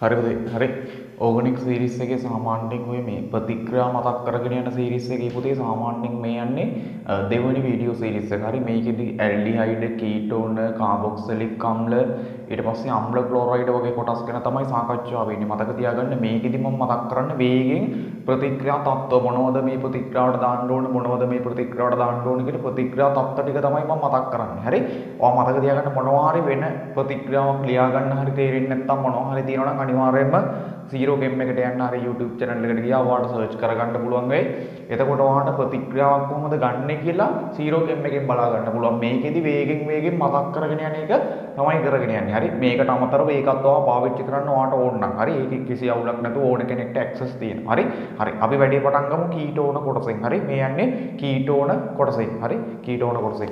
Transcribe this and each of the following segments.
හරි organic series එකේ සාමාන්‍යයෙන් ඔය මේ ප්‍රතික්‍රියා මතක් කරගෙන යන සීරීස් එකේ පුතේ සාමාන්‍යයෙන් මේ යන්නේ දෙවෙනි වීඩියෝ සීරීස් එක. හරි මේකෙදි ඇල්ඩිහයිඩ්, කීටෝන, කාබොක්සිලික් අම්ල ඊට පස්සේ අම්ල ක්ලෝරයිඩ් වගේ කොටස් ගැන තමයි සාකච්ඡා වෙන්නේ. මතක තියාගන්න මේකෙදි මම මතක් කරන්නේ වේගෙන් ප්‍රතික්‍රියා තත්ත්ව මොනවද මේ ප්‍රතික්‍රියාවට දාන්න ඕන මොනවද මේ ප්‍රතික්‍රියාවට දාන්න ඕන කියලා ප්‍රතික්‍රියා තත්ත්ව ටික තමයි මම මතක් කරන්නේ. හරි. ඔයා මතක තියාගන්න මොනවා හරි වෙන ප්‍රතික්‍රියාවක් ලියා ගන්න හරි තේරෙන්නේ නැත්නම් මොනවා හරි තියෙනවා නම් අනිවාර්යයෙන්ම zero game එකට යන්න හරි YouTube channel එකට ගියා ඔයාලට search කරගන්න පුළුවන් වෙයි. එතකොට ඔයාලට ප්‍රතික්‍රියාවක් කොහොමද ගන්නෙ කියලා zero game එකෙන් බලා ගන්න පුළුවන්. මේකෙදි වේගෙන් මතක් කරගෙන යන එක තමයි කරගෙන යන්නේ. හරි. මේකට අමතරව ඒකත් ඔයා පාවිච්චි කරන්න ඔයාට ඕන නම්. හරි. ඒකේ කිසි අවුලක් නැතුව ඕන කෙනෙක්ට access තියෙනවා. හරි. හරි. අපි වැඩි පටන් ගමු කීටෝන කොටසෙන්. හරි. මේ යන්නේ කීටෝන කොටසෙන්. හරි. කීටෝන කොටසෙන්.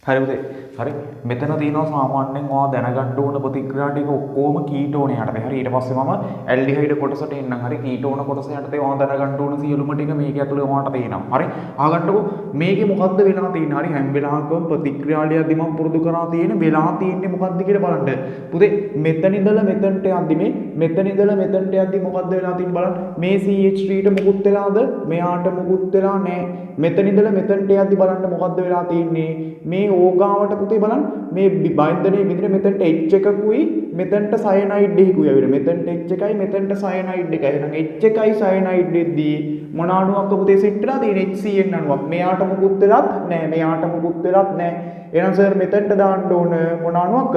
හරි පුතේ. හරි මෙතන තියෙනවා සාමාන්‍යයෙන් ඔයා දැනගන්න ඕන ප්‍රතික්‍රියා ටික ඔක්කොම කීටෝන යටතේ. හරි ඊට පස්සේ මම ඇල්ඩිහයිඩ් කොටසට එන්නම්. හරි කීටෝන කොටස යටතේ ඔයා දැනගන්න ඕන සියලුම ටික මේක ඇතුලේ ඔයාට තියෙනවා. හරි අහගන්නකෝ මේකේ මොකද්ද වෙලා තියෙන්නේ. හරි හැම වෙලාවකම ප්‍රතික්‍රියාවලියදී මම පුරුදු කරා තියෙන වෙලා තියෙන්නේ මොකද්ද කියලා බලන්න. පුතේ මෙතන ඉඳලා මෙතනට යද්දි මෙතන ඉඳලා මෙතනට යද්දි මොකද්ද වෙලා තියෙන්නේ බලන්න. මේ CH3ට මුකුත් වෙලාද? මෙයාට මුකුත් වෙලා නැහැ. මෙතන ඉඳලා මෙතනට යද්දි බලන්න මොකද්ද වෙලා තියෙන්නේ. මේ ඕගාවට පුතේ බලන්න මේ බයින්දරේ විදිහට මෙතනට H එකකුයි මෙතනට සයනයිඩ් එකකුයි ආවිද මෙතනට H එකයි මෙතනට සයනයිඩ් එකයි එහෙනම් H එකයි සයනයිඩ් එකදී මොන අණුවක් පුතේ සෙට් වෙලා තියෙන්නේ HCN අණුවක් මෙයාට මුකුත් වෙලත් නැහැ මෙයාට මුකුත් වෙලත් නැහැ එහෙනම් සර් මෙතනට දාන්න ඕන මොන අණුවක්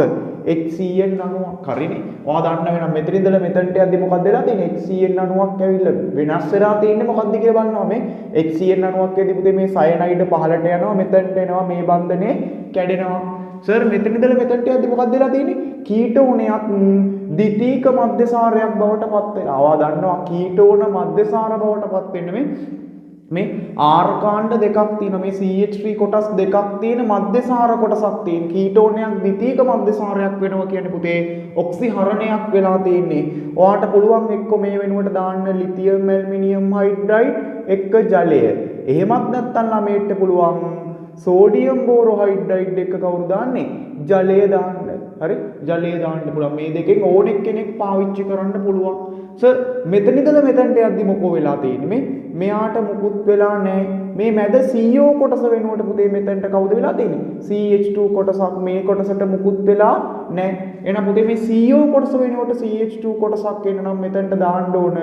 HCN අණුවක් හරිනේ ඔයා දන්න වෙනම් මෙතන ඉඳලා මෙතනට යද්දි මොකක්ද වෙලා තියෙන්නේ HCN අණුවක් ඇවිල්ලා වෙනස් වෙලා තියෙන්නේ මොකක්ද කියලා බලනවා මේ HCN අණුවක් ඇදී පුතේ මේ සයනයිඩ් පහලට යනවා මෙතනට එනවා මේ බන්ධනේ කැඩෙනවා සර් මෙතන ඉඳලා මෙතනට යද්දි මොකක්ද වෙලා තියෙන්නේ කීටෝනයක් ද්විතීක මධ්‍යසාරයක් බවට පත් වෙනවා. ආවා දන්නවා කීටෝන මධ්‍යසාර බවට පත් වෙන්නේ මේ R කාණ්ඩ දෙකක් තියෙනවා. මේ CH3 කොටස් දෙකක් තියෙන මධ්‍යසාර කොටසක් තියෙන. කීටෝනයක් ද්විතීක මධ්‍යසාරයක් වෙනවා කියන්නේ පුතේ ඔක්සිහරණයක් වෙලා තියෙන්නේ. ඔයාට පුළුවන් එක්ක මේ වෙනුවට දාන්න ලිතියම් ඇල්මිනියම් හයිඩ්‍රයිඩ් එක්ක ජලය. එහෙමත් නැත්නම් ළමයට පුළුවන් සෝඩියම් බෝරෝහයිඩ්‍රයිඩ් එක කවුරු දාන්නේ? ජලය දාන්න. හරි? ජලය දාන්න පුළුවන්. මේ දෙකෙන් ඕනෙක් කෙනෙක් පාවිච්චි කරන්න පුළුවන්. සර් මෙතන ඉඳලා මෙතනට යද්දි මොකෝ වෙලා තියෙන්නේ? මෙයාට මුකුත් වෙලා නැහැ. මේ මැද CO කොටස වෙනුවට පුතේ මෙතනට කවුද වෙලා තියෙන්නේ? CH2 කොටසක් මේ කොටසට මුකුත් වෙලා නැහැ. එහෙනම් පුතේ මේ CO කොටස වෙනුවට CH2 කොටසක් එන්න නම් මෙතනට දාන්න ඕන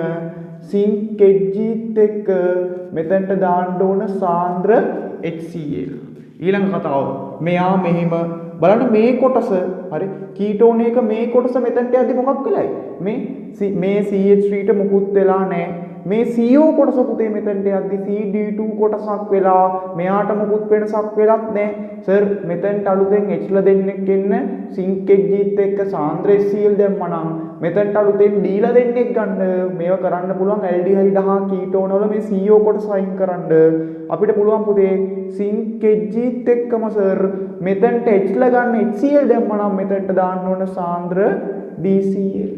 සින්ක් එජ්ජිත් එක්ක මෙතනට දාන්න ඕන සාන්ද්‍ර HCl. ඊළඟ කතාව මෙයා මෙහිම බලන්න මේ කොටස හරි කීටෝන එක මේ කොටස මෙතනට යද්දි මොකක් වෙලයි මේ CH3ට මුකුත් වෙලා නැහැ මේ CO කොටස පුතේ මෙතනට යද්දි CD2 කොටසක් වෙලා මෙයාට මුකුත් වෙනසක් වෙලත් නැහැ සර් මෙතනට අලුතෙන් Hලා දෙන්නෙක් එන්න සින්ක් එජ්ජිත් එක්ක සාන්ද්‍ර HCl දැම්මනම් මෙතනට අලුතෙන් දීලා දෙන්නෙක් ගන්න මේව කරන්න පුළුවන් ඇල්ඩිහයිඩ් හා කීටෝන වල මේ CO කොටස අයින් කරන්න අපිට පුළුවන් පුතේ සින්ක් එජ්ජිත් එක්කම සර් මෙතනට Hලා ගන්න HCl දැම්මනම් මෙතනට දාන්න ඕන සාන්ද්‍ර DCl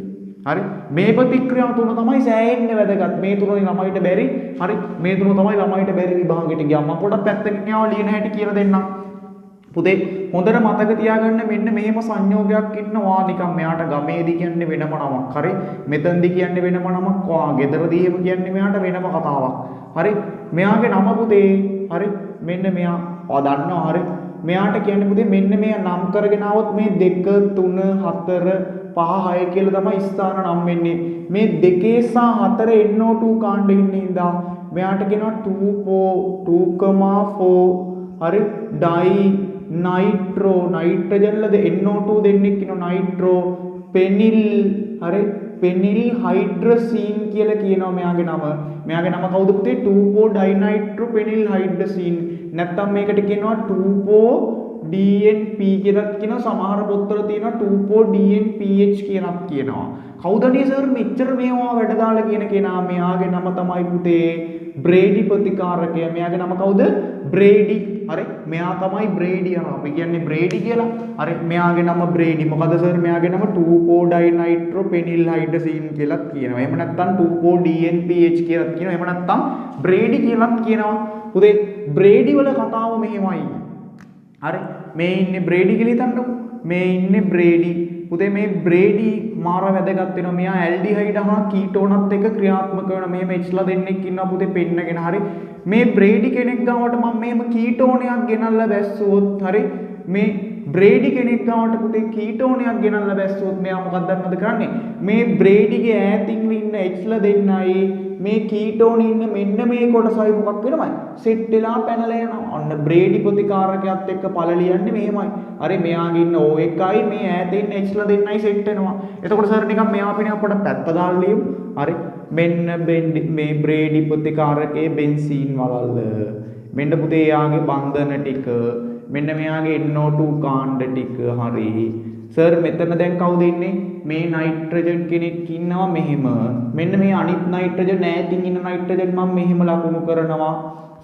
හරි මේ ප්‍රතික්‍රියාව තුන තමයි සෑහෙන්න වැදගත් මේ තුනයි ළමයිට බැරි හරි මේ තුන තමයි ළමයිට බැරි විභාගෙට ගියා මම පොඩක් පැත්තකින් යාව ලියන හැටි කියලා දෙන්නම් පුතේ හොඳට මතක තියාගන්න මෙන්න මෙහෙම සංයෝගයක් ඉන්නවා නිකන් මෙයාට ගමේදී කියන්නේ වෙනම නමක් හරි මෙතනදී කියන්නේ වෙනම නමක් වා ගෙදරදී එහෙම කියන්නේ මෙයාට වෙනම කතාවක් හරි මෙයාගේ නම පුතේ හරි මෙන්න මෙයා ඔයා දන්නවා හරි මෙයාට කියන්නේ පුතේ මෙන්න මෙයා නම් කරගෙන આવොත් මේ 2 3 4 5 6 කියලා තමයි ස්ථාන නම් වෙන්නේ මේ 2 සහ 4 NO2 කාණ්ඩෙ ඉන්නේ ඉඳා මෙයාට කියනවා 2.4 හරි ඩයි නයිට්‍රෝ නයිට්‍රජන්ලද NO2 දෙන්නෙක් කියනවා නයිට්‍රෝ පෙනිල් හරි පෙනිල් හයිඩ්‍රසීන් කියලා කියනවා මෙයාගේ නම කවුද පුතේ 2.4 ඩයිනයිට්‍රෝ පෙනිල් හයිඩ්‍රසීන් නැත්නම් මේකට කියනවා 2.4 DNP කියලාත් කියනවා සමහර පොත්වල තියෙනවා 2.4 DNPH කියලාත් කියනවා කවුදනේ සර් මෙච්චර මේවා වැඩ දාලා කියන කෙනා මෙයාගේ නම තමයි පුතේ බ්‍රේඩි ප්‍රතිකාරකය මෙයාගේ නම කවුද බ්‍රේඩි හරි මෙයා තමයි බ්‍රේඩි අර අපි කියන්නේ බ්‍රේඩි කියලා හරි මෙයාගේ නම බ්‍රේඩි මොකද සර් මෙයාගේ නම 2.4 ඩයිනයිට්‍රෝ පෙනිල් හයිඩ්‍රසීන් කියලාත් කියනවා එහෙම නැත්නම් 2.4 DNPH කියලාත් කියනවා එහෙම නැත්නම් බ්‍රේඩි කියලාත් කියනවා පුතේ බ්‍රේඩි වල කතාව මෙහෙමයි හරි මේ ඉන්නේ බ්‍රේඩි කියලා හිතන්නකෝ මේ ඉන්නේ බ්‍රේඩි පුතේ මේ බ්‍රේඩි මාර වැදගත් වෙනවා මෙයා ඇල්ඩිහයිඩ් හා කීටෝනත් එක්ක ක්‍රියාත්මක වෙනවා මෙහෙම එච්ලා දෙන්නෙක් ඉන්නවා පුතේ පෙන්නගෙන හරි මේ බ්‍රේඩි කෙනෙක් ගාවට මම මෙහෙම කීටෝනයක් ගෙනල්ලා බැස්සුවොත් හරි මේ බ්‍රේඩි කෙනෙක් ගාවට පුතේ කීටෝනයක් ගෙනල්ලා බැස්සුවොත් මෙයා මොකක්ද දන්නවද කරන්නේ මේ බ්‍රේඩිගේ ඈතින් ඉන්න එච්ලා දෙන්නයි මේ කීටෝන ඉන්න මෙන්න මේ කොටසයි මොකක් වෙනවයි සෙට් වෙලා පැනලා යනවා අන්න බ්‍රේඩි ප්‍රතිකාරකයත් එක්ක පළ ලියන්නේ මෙහෙමයි හරි මෙයාගේ ඉන්න O එකයි මේ ඈතේ ඉන්න එච්ලා දෙන්නයි සෙට් වෙනවා එතකොට සර් නිකන් මෙයා අපිනේ අපට පැත්ත දාලා ලියමු හරි මෙන්න මේ බ්‍රේඩි ප්‍රතිකාරකයේ බෙන්සීන් වලල්ල මෙන්න පුතේ යාගේ බන්ධන ටික මෙන්න මෙයාගේ NO2 කාණ්ඩ ටික හරි සර් මෙතන දැන් කවුද ඉන්නේ මේ නයිට්‍රජන් කෙනෙක් ඉන්නවා මෙහෙම මෙන්න මේ අනිත් නයිට්‍රජන් ඈතින් ඉන්න නයිට්‍රජන් මම මෙහෙම ලකුණු කරනවා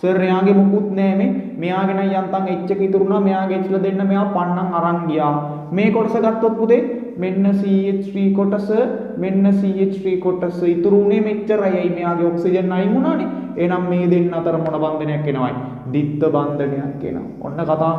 සර් එයාගේ මුකුත් නෑ මේ මෙයාගේ නම් යන්තම් H එක ඉතුරුනා මෙයාගේ H ල දෙන්න මෙයා පන්නම් අරන් ගියා මේ කොටස ගත්තොත් පුතේ මෙන්න CH3 කොටස මෙන්න CH3 කොටස ඉතුරු උනේ මෙච්චරයි මෙයාගේ ඔක්සිජන් අයින් වුණානේ එහෙනම් මේ දෙන්න අතර මොන බන්ධනයක් එනවයි ද්විත්ව බන්ධනයක් එනවා ඔන්න කතාව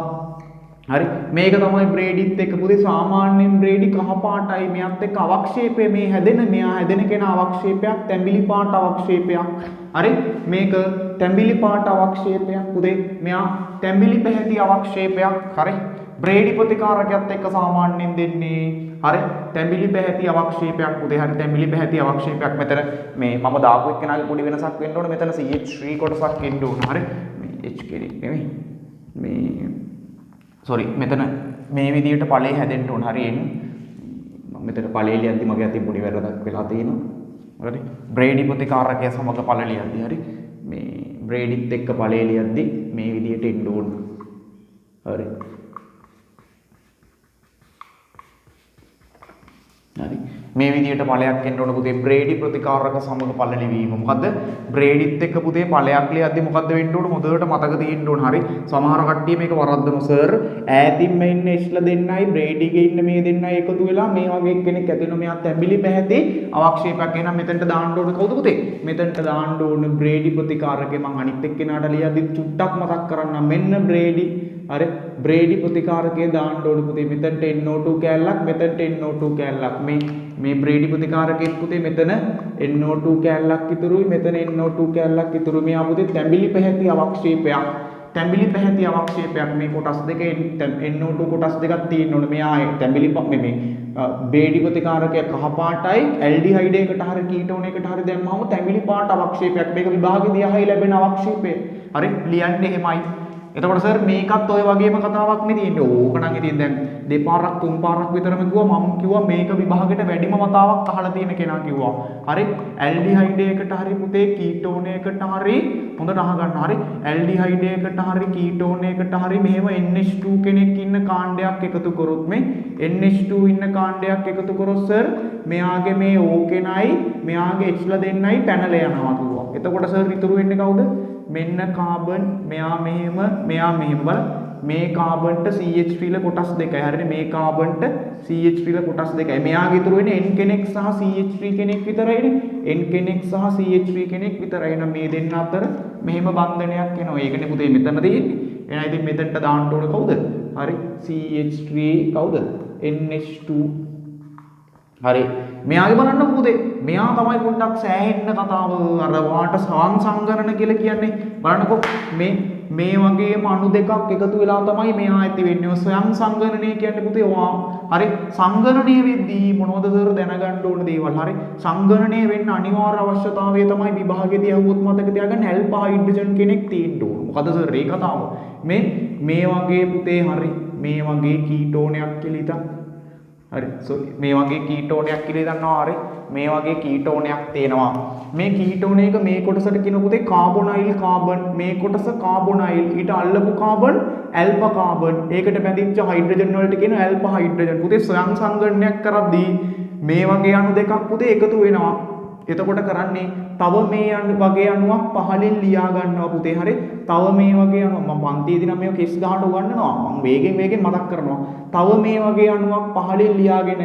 හරි මේක තමයි බ්‍රේඩිත් එක්ක පුතේ සාමාන්‍යයෙන් බ්‍රේඩි කහ පාටයි මෙයත් එක්ක අවක්ෂේපය මේ හැදෙන මෙයා හැදෙන කෙනා අවක්ෂේපයක් තැඹිලි පාට අවක්ෂේපයක් හරි මේක තැඹිලි පාට අවක්ෂේපයක් පුතේ මෙයා තැඹිලි පැහැති අවක්ෂේපයක් හරි බ්‍රේඩි ප්‍රතිකාරකයත් එක්ක සාමාන්‍යයෙන් දෙන්නේ හරි තැඹිලි පැහැති අවක්ෂේපයක් පුතේ හරි තැඹිලි පැහැති අවක්ෂේපයක් මෙතන මේ මම දාපු එක්කෙනාගේ පොඩි වෙනසක් වෙන්න ඕනේ මෙතන CH3 කොටසක් එන්න ඕන හරි මේ H කෙනෙක් නෙමෙයි මේ සෝරි මෙතන මේ විදිහට ඵලය හැදෙන්න ඕන හරියෙන් මම මෙතන ඵලය ලියද්දි මගේ අතින් පොඩි වැරද්දක් වෙලා තියෙනවා හරි බ්‍රේඩි ප්‍රතිකාරකය සමග ඵල ලියද්දි හරි මේ බ්‍රේඩිත් එක්ක ඵලය ලියද්දි මේ විදිහට එන්න ඕන හරි හරි මේ විදිහට ඵලයක් එන්න ඕන පුතේ බ්‍රේඩි ප්‍රතිකාරක සමග ඵල ලිවීම මොකද්ද බ්‍රේඩිත් එක්ක පුතේ ඵලයක් ලියද්දි මොකද්ද වෙන්න ඕන හොඳට මතක තියෙන්න ඕන හරි සමහර කට්ටිය මේක වරද්දනවා සර් ඈතින්ම ඉන්න එස්ලා දෙන්නයි බ්‍රේඩිගේ ඉන්න මේ දෙන්නයි එකතු වෙලා මේ වගේ කෙනෙක් ඇතිවෙනවා මෙයා තැඹිලි පැහැති අවක්ෂේපයක් එහෙනම් මෙතනට දාන්න ඕන කවුද පුතේ මෙතනට දාන්න ඕන බ්‍රේඩි ප්‍රතිකාරකේ මම අනිත් එක්කෙනාට ලියද්දි චුට්ටක් මතක් කරන්නම් මෙන්න බ්‍රේඩි හරි බ්‍රේඩි ප්‍රතිකාරකයේ දාන්න ඕන පුතේ මෙතනට NO2 කැලලක් මෙතනට NO2 කැලලක් මේ බ්‍රේඩි ප්‍රතිකාරකයේ පුතේ මෙතන NO2 කැලලක් ඉතුරුයි මෙතන NO2 කැලලක් ඉතුරු මෙයා පුතේ තැඹිලි පැහැති අවක්ෂේපයක් තැඹිලි පැහැති අවක්ෂේපයක් මේ කොටස් දෙකේ NO2 කොටස් දෙකක් තියෙන්න ඕනේ මෙයා තැඹිලි මේ බ්‍රේඩි ප්‍රතිකාරකය කහ පාටයි ඇල්ඩිහයිඩ් එකට හරි කීටෝන එකට හරි දැම්මම තැඹිලි පාට අවක්ෂේපයක් මේක විභාගෙදී අහයි ලැබෙන අවක්ෂේපය හරි ලියන්නේ එහෙමයි එතකොට සර් මේකත් ඔය වගේම කතාවක් නේ තියෙන්නේ. ඕක නම් ඉතින් දැන් දෙපාරක් තුන් පාරක් විතරම කිව්වා මම කිව්වා මේක විභාගෙට වැඩිම වතාවක් අහලා තියෙන කෙනා කිව්වා. හරි ඇල්ඩිහයිඩ් එකට හරි පුතේ කීටෝන එකට හරි හොඳට අහගන්න. හරි ඇල්ඩිහයිඩ් එකට හරි කීටෝන එකට හරි මෙහෙම NH2 කෙනෙක් ඉන්න කාණ්ඩයක් එකතු කරොත් මේ NH2 ඉන්න කාණ්ඩයක් එකතු කරොත් සර් මෙයාගේ මේ O කෙනයි මෙයාගේ H ලා දෙන්නයි පැනලා යනවා කිව්වා. එතකොට සර් ඉතුරු වෙන්නේ කවුද? මෙන්න කාබන් මෙයා මෙහෙම බල මේ කාබන්ට CH3 ල කොටස් දෙකයි හරිනේ මේ කාබන්ට CH3 ල කොටස් දෙකයි මෙයාගේ ඉතුරු වෙන්නේ N කෙනෙක් සහ CH3 කෙනෙක් විතරයිනේ N කෙනෙක් සහ CH3 කෙනෙක් විතරයි එහෙනම් මේ දෙන්න අතර මෙහෙම බන්ධනයක් එනවා ඒකනේ පුතේ මෙතන තියෙන්නේ එහෙනම් ඉතින් මෙතනට දාන්න ඕන කවුද හරි CH3 කවුද NH2 හරි මෙයාගේ බලන්න පුතේ මෙයා තමයි පොඩ්ඩක් සෑහෙන්න කතාව අර වාට සංසංගරණ කියලා කියන්නේ බලන්නකො මේ වගේම අණු දෙකක් එකතු වෙලා තමයි මෙයා ඇති වෙන්නේ ඔය ස්වයං සංගරණය කියන්නේ පුතේ ඔයා හරි සංගරණය වෙද්දී මොනවද සර් දැනගන්න ඕන දේවල් හරි සංගරණය වෙන්න අනිවාර්ය අවශ්‍යතාවය තමයි විභාගෙදී අහුවොත් මතක තියාගන්න ඇල්ෆා හයිඩ්‍රජන් කෙනෙක් තියෙන්න ඕන මොකද සර් ඒ කතාව මේ වගේ පුතේ හරි මේ වගේ කීටෝනයක් කියලා හිතන්න හරි මේ වගේ කීටෝනයක් කියලා දන්නවා හරි මේ වගේ කීටෝනයක් තියෙනවා මේ කීටෝන එක මේ කොටසට කියන පුතේ කාබොනයිල් කාබන් මේ කොටස කාබොනයිල් ඊට අල්ලපු කාබන් ඇල්ෆා කාබන් ඒකට බැඳිච්ච හයිඩ්‍රජන් වලට කියන ඇල්ෆා හයිඩ්‍රජන් පුතේ ස්වයං සංගණනයක් කරද්දී මේ වගේ අණු දෙකක් පුතේ එකතු වෙනවා එතකොට කරන්නේ තව මේ වගේ අණුවක් පහලින් ලියා ගන්නවා පුතේ හරි තව මේ වගේ අණුවක් මම පන්තියේදී නම් මේක කෙස් ගහට උගන්වනවා මම වේගෙන් මතක් කරනවා තව මේ වගේ අණුවක් පහලින් ලියාගෙන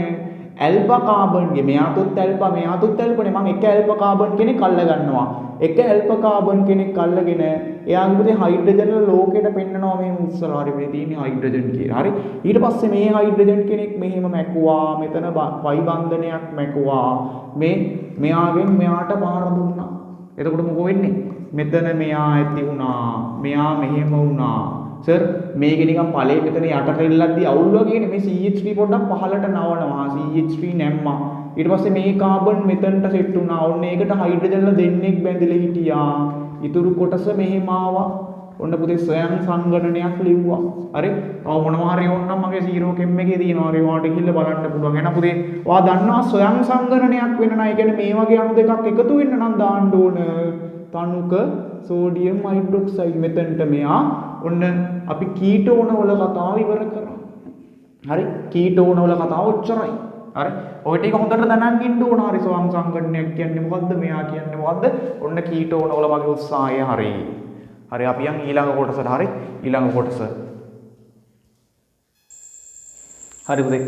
ඇල්ෆා කාබන්ගේ මෙයාතුත් ඇල්ෆා මෙයාතුත් ඇල්ෆානේ මම එක ඇල්ෆා කාබන් කෙනෙක් අල්ල ගන්නවා. එක ඇල්ෆා කාබන් කෙනෙක් අල්ලගෙන එයාගේ පුතේ හයිඩ්‍රජන් වල ලෝකෙට පෙන්නනවා මේ උස්සලා හරි මේ තියෙන හයිඩ්‍රජන් කියලා. හරි. ඊට පස්සේ මේ හයිඩ්‍රජන් කෙනෙක් මෙහෙම මැකුවා. මෙතන වයි බන්ධනයක් මැකුවා. මෙයාගෙන් මෙයාට බාර දුන්නා. එතකොට මොකෝ වෙන්නේ? මෙතන මෙයා ඇති වුණා. මෙයා මෙහෙම වුණා. සර් මේක නිකන් ඵලයේ මෙතන යට කෙල්ලක්දී අවුල් වගේනේ මේ CH3 පොඩ්ඩක් පහලට නවනවා. CH3 නැම්මා. ඊට පස්සේ මේ කාබන් මෙතනට සෙට් වුණා. ඔන්න ඒකට හයිඩ්‍රජන් දෙන්නෙක් බැඳිලා හිටියා. ඉතුරු කොටස මෙහෙම ආවා. ඔන්න පුතේ ස්වයං සංගණනයක් ලිව්වා. හරි. තව මොනවා හරි ඕනනම් මගේ සීරෝ කෙම් එකේ තියෙනවා. හරි ඔයාලට ගිහිල්ලා බලන්න පුළුවන්. එහෙනම් පුතේ ඔයා දන්නවා ස්වයං සංගණනයක් වෙන්න නම් ඒ කියන්නේ මේ වගේ අණු දෙකක් එකතු වෙන්න නම් දාන්න ඕන තනුක සෝඩියම් හයිඩ්‍රොක්සයිඩ් මෙතනට මෙයා ඔන්න අපි කීටෝන වල කතාව ඉවර කරා. හරි. කීටෝන වල කතාව ඔච්චරයි. හරි. ඔය ටික හොඳට දැනන් ඉන්න ඕන. හරි. ස්වයං සංගණනයක් කියන්නේ මොකද්ද? මෙයා කියන්නේ මොකද්ද? ඔන්න කීටෝන වල වගේ උත්සාහය හරි. හරි අපි යන් ඊළඟ කොටසට. හරි. ඊළඟ කොටස. හරි පුතේ.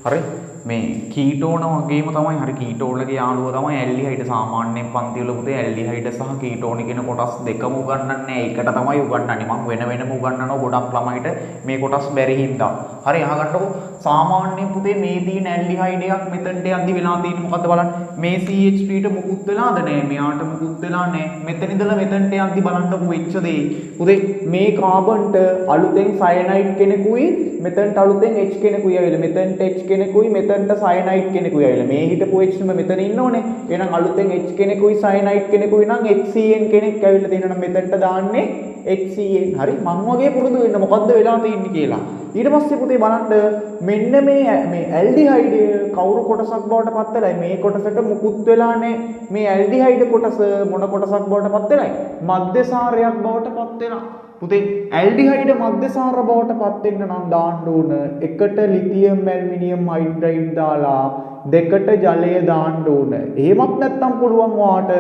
හරි. මේ කීටෝන වගේම තමයි. හරි කීටෝනගේ යාළුව තමයි ඇල්ඩිහයිඩ්. සාමාන්‍යයෙන් පන්ති වල පුතේ ඇල්ඩිහයිඩ් සහ කීටෝන කියන කොටස් දෙකම උගන්වන්නේ එකට තමයි උගන්වන්නේ. මම වෙන වෙනම උගන්වනවා ගොඩක් ළමයිට මේ කොටස් බැරි හින්දා. හරි අහගන්නකො. සාමාන්‍යයෙන් පුතේ මේ තියෙන ඇල්ඩිහයිඩ් එකක් මෙතනට යද්දි වෙලා තියෙන්නේ මොකද්ද බලන්න. මේ CH3ට මුකුත් වෙලාද නැහැ. මෙයාට මුකුත් වෙලා නැහැ. මෙතන ඉඳලා මෙතනට යද්දි බලන්නකො වෙච්ච දේ. පුතේ මේ කාබන්ට අලුතෙන් සයනයිඩ් කෙනෙකුයි මෙතනට අලුතෙන් H කෙනෙකුයි ආවිල. මෙතනට H කෙනෙකුයි මෙතනට සයනයිඩ් කෙනෙකුයි ආවිල. මේ හිටපු H ම මෙතන ඉන්නෝනේ. එහෙනම් අලුතෙන් H කෙනෙකුයි සයනයිඩ් කෙනෙකුයි නම් HCN කෙනෙක් ආවිල තියෙනවා. මෙතනට දාන්නේ HCN. හරි. මං වගේ පුරුදු වෙන්න මොකද්ද වෙලා තියෙන්නේ කියලා. ඊට පස්සේ පුතේ බලන්න මෙන්න මේ ඇල්ඩිහයිඩ් කවුරු කොටසක් බවට පත් වෙලායි. මේ කොටසට මුකුත් වෙලා නැහැ. මේ ඇල්ඩිහයිඩ් කොටස මොන කොටසක් බවට පත් වෙලායි? මධ්‍යසාරයක් බවට පත් වෙනවා. පුතේ ඇල්ඩිහයිඩ් මධ්‍යසාර බවට පත් වෙන්න නම් දාන්න ඕන එකට ලිතියම් ඇල්මිනියම් හයිඩ්‍රයිඩ් දාලා දෙකට ජලය දාන්න ඕන. එහෙමත් නැත්නම් පුළුවන් වාට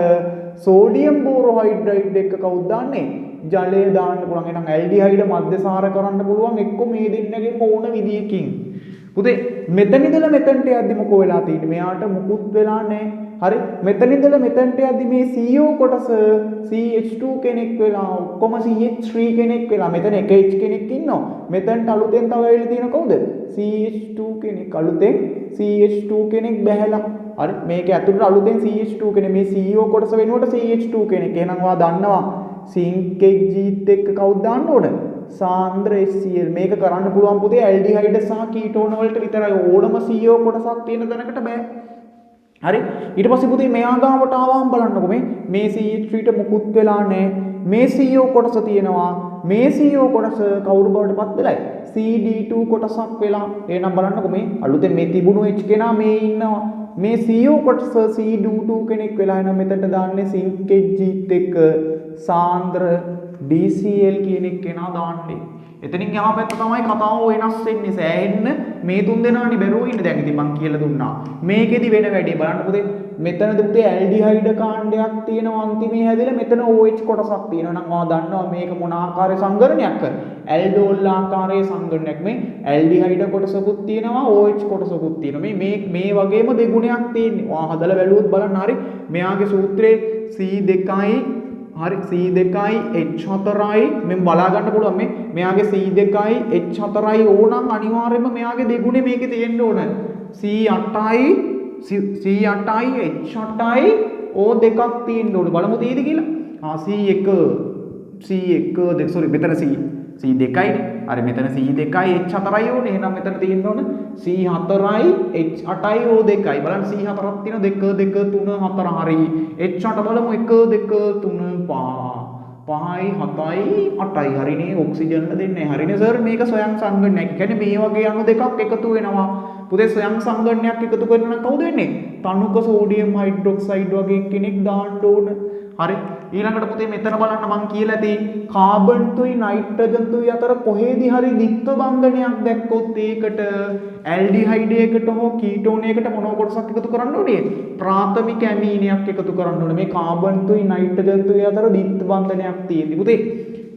සෝඩියම් බෝරෝහයිඩ්‍රයිඩ් එක කවුද දාන්නේ? ජලය දාන්න පුළුවන්. එහෙනම් ඇල්ඩිහයිඩ් මධ්‍යසාර කරන්න පුළුවන් එක්ක මේ දෙන්නගෙන් ඕන විදියකින්. පුතේ මෙතන ඉඳලා මෙතනට යද්දි මොකෝ වෙලා තියෙන්නේ? මෙයාට මුකුත් වෙලා නැහැ. හරි. මෙතන ඉඳලා මෙතනට යද්දි මේ CO කොටස CH2 කෙනෙක් වෙලා ඔක්කොම CH3 කෙනෙක් වෙලා මෙතන එක H කෙනෙක් ඉන්නවා. මෙතනට අලුතෙන් තව ඇවිල්ලා තියෙන කවුද? CH2 කෙනෙක්. අලුතෙන් CH2 කෙනෙක් බැහැලා. හරි. මේක ඇතුළට අලුතෙන් CH2 කෙනෙක්. මේ CO කොටස වෙනුවට CH2 කෙනෙක්. එහෙනම් ඔයා දන්නවා සින්කෙක් ජීත් එක්ක කවුද දාන්න ඕන? සාන්ද්‍ර HCl. මේක කරන්න පුළුවන් පුතේ ඇල්ඩිහයිඩ් සහ කීටෝන වලට විතරයි. ඕනම CO කොටසක් තියෙන තැනකට බෑ. හරි. ඊට පස්සේ පුතේ මෙයා ගාවට ආවම බලන්නකො මේ CH3ට මුකුත් වෙලා නැහැ. මේ CO කොටස තියෙනවා. මේ CO කොටස කවුරු බවට පත් වෙලායි? CD2 කොටසක් වෙලා. එහෙනම් බලන්නකො මේ අලුතෙන් මේ තිබුණු H කෙනා මේ ඉන්නවා. මේ CO කොටස CD2 කෙනෙක් වෙලා එන මෙතනට දාන්නේ සින්කෙජ්ජීත් එක්ක සාන්ද්‍ර DCl කියන එක කෙනා දාන්නේ. එතනින් යහා පැත්ත තමයි කතාව වෙනස් වෙන්නේ. සෑහෙන්න මේ තුන් දෙනානි බැරුව ඉන්න. දැන් ඉතින් මං කියලා දුන්නා. මේකෙදි වෙන වැඩේ බලන්න පුතේ. මෙතනද පුතේ ඇල්ඩිහයිඩ් කාණ්ඩයක් තියෙනවා අන්තිමේ හැදෙලා මෙතන OH කොටසක් තියෙනවා. නම් ඔයා දන්නවා මේක මොන ආකාරයේ සංගණනයක් කරන්නේ? ඇල්ඩෝල් ආකාරයේ සංගණනයක්. මේ ඇල්ඩිහයිඩ් කොටසකුත් තියෙනවා OH කොටසකුත් තියෙනවා. මේ වගේම දෙගුණයක් තියෙන්නේ. ඔයා හදලා බැලුවොත් බලන්න. හරි. මෙයාගේ සූත්‍රයේ C2යි හරි C2යි H4යි මෙන් බලා ගන්න පුළුවන්. මෙයාගේ C2යි H4යි ඕනම් අනිවාර්යයෙන්ම මෙයාගේ දෙගුණේ මේකේ තියෙන්න ඕන. C8යි H8යි O දෙකක් තියෙන්න ඕන. බලමු තියෙද කියලා. C1 මෙතන C2යි. හරි මෙතන C2යි H4යි ඕනේ. එහෙනම් මෙතන තියෙන්න ඕන C4යි H8යි O දෙකයි. බලන්න C4ක් තියෙනවා 2 2 3 4 හරි. H8 බලමු 1 2 3 5යි 7යි 8යි හරිනේ. ඔක්සිජන් දෙන්නේ හරිනේ සර්. මේක ස්වයං සංගණනයක්. කියන්නේ මේ වගේ අණු දෙකක් එකතු වෙනවා. පුතේ ස්වයං සංගණනයක් එකතු කරන නම් කවුද වෙන්නේ? තනුක සෝඩියම් හයිඩ්‍රොක්සයිඩ් වගේ කෙනෙක් දාන්න ඕන. හරි. ඊළඟට පුතේ මෙතන බලන්න මං කියලා ඇති කාබන්තුයි නයිට්‍රජන්තුයි අතර කොහේදී හරි ද්විත්ව බන්ධනයක් දැක්කොත් ඒකට ඇල්ඩිහයිඩ් එකකට හෝ කීටෝන එකට මොන කොටසක් එකතු කරන්න ඕනේ? ප්‍රාථමික ඇමීනයක් එකතු කරන්න ඕනේ. මේ කාබන්තුයි නයිට්‍රජන්තුයි අතර ද්විත්ව බන්ධනයක් තියෙන්නේ. පුතේ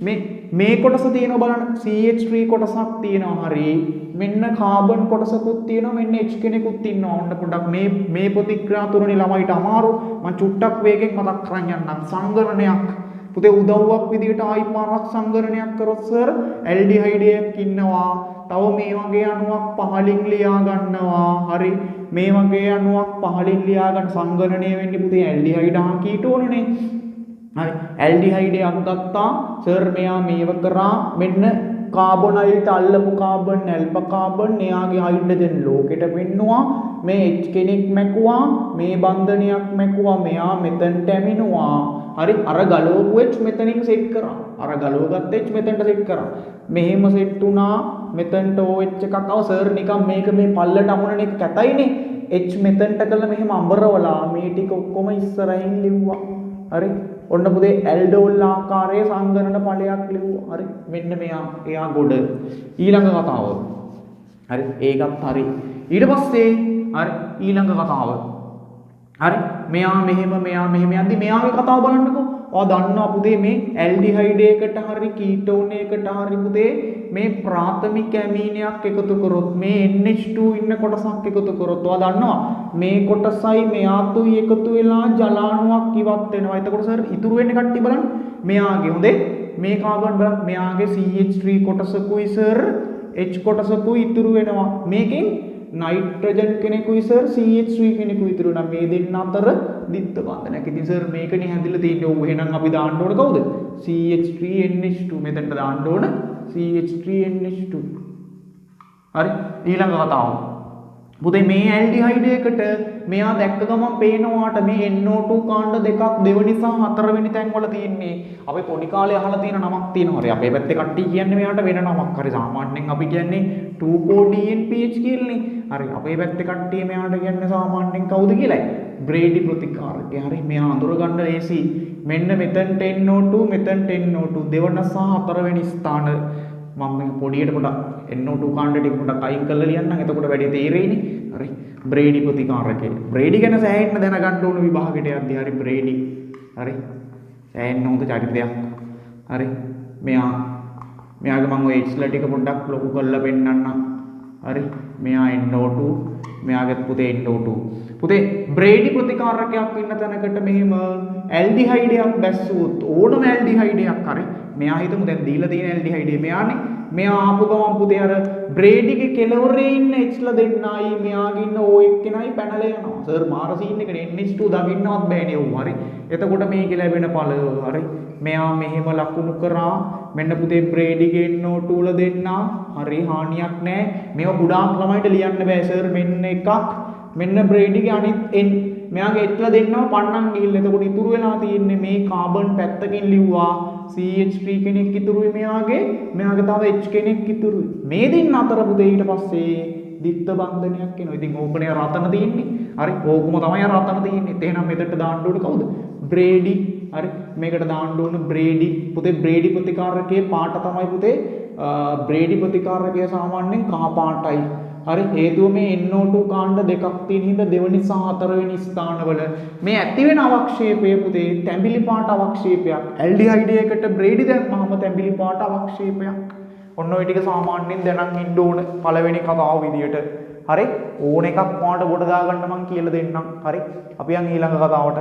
මේ මේ කොටස තියෙනවා බලන්න CH3 කොටසක් තියෙනවා හරි මෙන්න කාබන් කොටසකුත් තියෙනවා මෙන්න H කෙනෙකුත් ඉන්නවා ඔන්න පොඩ්ඩක් මේ ප්‍රතික්‍රියා තුනනේ ළමයිට අමාරු මම චුට්ටක් වේගෙන් මතක් කරන් යන්නම් සංගණනයක් පුතේ උදව්වක් විදියට ආයි පාරක් සංගණනයක් කරොත් සර් ඇල්ඩිහයිඩ් එකක් ඉන්නවා තව මේ වගේ අණුවක් පහලින් ලියා ගන්නවා හරි මේ වගේ අණුවක් පහලින් ලියා ගන්න සංගණනය වෙන්නේ පුතේ ඇල්ඩිහයිඩ් හා කීටෝනනේ හරි ඇල්ඩිහයිඩ් එකක් ගත්තා සර් මෙයා මේව කරා මෙන්න කාබොනයිල්ට අල්ලපු කාබන් ඇල්ෆා කාබන් එයාගේ හයිඩ්‍රජන් ලෝකෙට පෙන්නුවා මේ H කෙනෙක් මැකුවා මේ බන්ධනයක් මැකුවා මෙයා මෙතනට ඇමිනුවා හරි අර ගලවපු H මෙතනින් සෙට් කරා අර ගලවගත්ත H මෙතනට සෙට් කරා මෙහෙම සෙට් වුණා මෙතනට OH එකක් ආව සර් නිකන් මේක මේ පල්ලට අමුණන එක කැතයිනේ H මෙතනට කළා මෙහෙම අඹරවලා මේ ටික ඔක්කොම ඉස්සරහින් ලිව්වා හරි ඔන්න පුතේ ඇල්ඩෝල් ආකාරයේ සංගණන ඵලයක් ලිව්වා හරි මෙන්න මෙයා එයා ගොඩ ඊළඟ කතාව හරි ඒකත් හරි ඊට පස්සේ හරි ඊළඟ කතාව හරි මෙයා මෙහෙම යද්දි මෙයාගේ කතාව බලන්නකෝ ඔයා දන්නවා පුතේ මේ ඇල්ඩිහයිඩ් එකට හරි කීටෝන් එකට හරි පුතේ මේ ප්‍රාථමික ඇමීනයක් එකතු කරොත් මේ NH2 ඉන්න කොටසක් එකතු කරොත් ඔයා දන්නවා මේ කොටසයි මෙයාතුයි එකතු වෙලා ජලාණුවක් ඉවත් වෙනවා එතකොට සර් ඉතුරු වෙන්නේ කට්ටිය බලන්න මෙයාගේ හොඳේ මේ කාබන් බලන්න මෙයාගේ CH3 කොටසකුයි සර් H කොටසකුයි ඉතුරු වෙනවා මේකෙන් नाइट्रोजन කෙනෙකුයි සර් CH3 කෙනෙකුයි ඉතුරු වෙනවා මේ දෙන්න අතර දිත්ත බන්ධනයක්. ඉතින් සර් මේකනේ හැදිලා තියෙන්නේ. ඔව් එහෙනම් අපි දාන්න ඕන කවුද? CH3NH2 මෙතනට දාන්න ඕන CH3NH2. හරි ඊළඟ කතාව. පුතේ මේ ඇල්ඩිහයිඩ් එකට මෙයා දැක්ක ගමන් පේනවාට මේ NO2 කාණ්ඩ දෙකක් දෙවෙනි සහ හතරවෙනි තැන් වල තියෙන්නේ. අපි පොඩි කාලේ අහලා තියෙන නමක් තියෙනවා. හරි අපේ පැත්තේ කට්ටිය කියන්නේ මෙයාට වෙන නමක්. හරි සාමාන්‍යයෙන් අපි කියන්නේ 2,4-DNPH කියලානේ. හරි අපේ පැත්තේ කට්ටිය මෙයාට කියන්නේ සාමාන්‍යයෙන් කවුද කියලායි? බ්‍රේඩි ප්‍රතිකාරකය. හරි මෙයා අඳුර ගන්න ලේසි. මෙන්න මෙතනට NO2 මෙතනට NO2 දෙවන සහ හතරවෙනි ස්ථාන මම මේ පොඩියට පොඩක් NO2 කාණ්ඩ ටික පොඩක් අයින් කරලා ලියන්නම්. එතකොට වැඩි තේරෙයිනේ. හරි බ්‍රේඩි ප්‍රතිකාරකය. බ්‍රේඩි ගැන සෑහෙන්න දැනගන්න ඕන විභාගෙට යද්දී. හරි බ්‍රේඩි. හරි සෑහෙන්න හොඳ චරිතයක්. හරි මෙයාගේ මම ඔය H ලා ටික පොඩ්ඩක් ලොකු කරලා පෙන්නන්නම්. හරි මෙයා NO2 මෙයාගේ පුතේ NO2. පුතේ බ්‍රේඩි ප්‍රතිකාරකයක් ඉන්න තැනකට මෙහෙම ඇල්ඩිහයිඩ් එකක් බැස්සුවොත් ඕනම ඇල්ඩිහයිඩ් එකක් හරි මෙයා හිතමු දැන් දීලා තියෙන ඇල්ඩිහයිඩ් එක මෙයානේ මෙයා ආපු ගමන් පුතේ අර බ්‍රේඩිගේ කෙලවරේ ඉන්න H ලා දෙන්නයි මෙයාගේ ඉන්න O එක්කෙනයි පැනලා යනවා සර් මාර සීන් එකනේ NH2 දකින්නවත් බෑනේ ඔව් හරි එතකොට මේක ලැබෙන ඵල හරි මෙයා මෙහෙම ලකුණු කරා මෙන්න පුතේ බ්‍රේඩිගේ NO2 ලා දෙන්නා හරි හානියක් නැහැ මේව ගොඩාක් ළමයිට ලියන්න බෑ සර් මෙන්න එකක් මෙන්න බ්‍රේඩිගේ අනිත් N මෙයාගේ H ලා දෙන්නව පන්නන් ගිහිල්ලා එතකොට ඉතුරු වෙලා තියෙන්නේ මේ කාබන් පැත්තකින් ලිව්වා CH3 කෙනෙක් ඉතුරුයි මෙයාගේ තව H කෙනෙක් ඉතුරුයි මේ දෙන්න අතර පුතේ ඊට පස්සේ දිත්ත බන්ධනයක් එනවා ඉතින් ඕකනේ රතන තියෙන්නේ හරි ඕකම තමයි රතන තියෙන්නේ එහෙනම් මෙතනට දාන්න ඕනේ කවුද බ්‍රේඩි හරි මේකට දාන්න ඕන බ්‍රේඩි පුතේ බ්‍රේඩි ප්‍රතිකාරකයේ පාට තමයි පුතේ බ්‍රේඩි ප්‍රතිකාරකය සාමාන්‍යයෙන් කහ පාටයි හරි හේතුව මේ NO2 කාණ්ඩ දෙකක් තියෙන හින්දා දෙවෙනි සහ හතරවෙනි ස්ථානවල මේ ඇති වෙන අවක්ෂේපය පුතේ තැඹිලි පාට අවක්ෂේපයක් ඇල්ඩිහයිඩ් එකට බ්‍රේඩි දැම්මම තැඹිලි පාට අවක්ෂේපයක් ඔන්න ඔය ටික සාමාන්‍යයෙන් දැනන් ඉන්න ඕන පළවෙනි කතාව විදියට හරි ඕන එකක් පාට ගොඩ දාගන්න මම කියලා දෙන්නම් හරි අපි යන් ඊළඟ කතාවට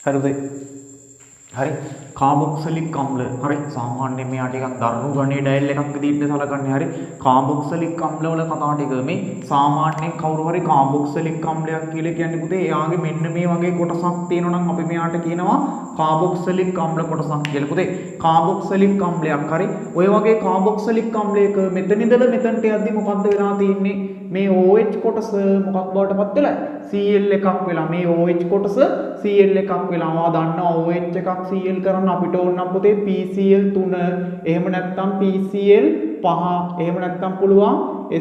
හරිද හරි කාබොක්සිලික් අම්ල හරි සාමාන්‍යයෙන් මෙයා ටිකක් දරුණු ගණේ ඩයල් එකක් විදිහට සලකන්නේ හරි කාබොක්සිලික් අම්ල වල කතා ටික මේ සාමාන්‍යයෙන් කවුරු හරි කාබොක්සිලික් අම්ලයක් කියලා කියන්නේ පුතේ එයාගේ මෙන්න මේ වගේ කොටසක් තියෙනවා නම් අපි මෙයාට කියනවා කාබොක්සිලික් අම්ල කොටසක් කියලා පුතේ කාබොක්සිලික් අම්ලයක් හරි ඔය වගේ කාබොක්සිලික් අම්ලයක මෙතන ඉඳලා මෙතනට යද්දි මොකද්ද වෙලා තියෙන්නේ මේ OH කොටස මොකක් බවට පත් වෙලා Cl එකක් වෙලා මේ OH කොටස Cl එකක් වෙලා ආවා දන්නවා OH එකක් Cl කරන්න අපිට ඕන නම් පුතේ PCl3 එහෙම නැත්නම් PCl 5 එහෙම නැත්නම් පුළුවන්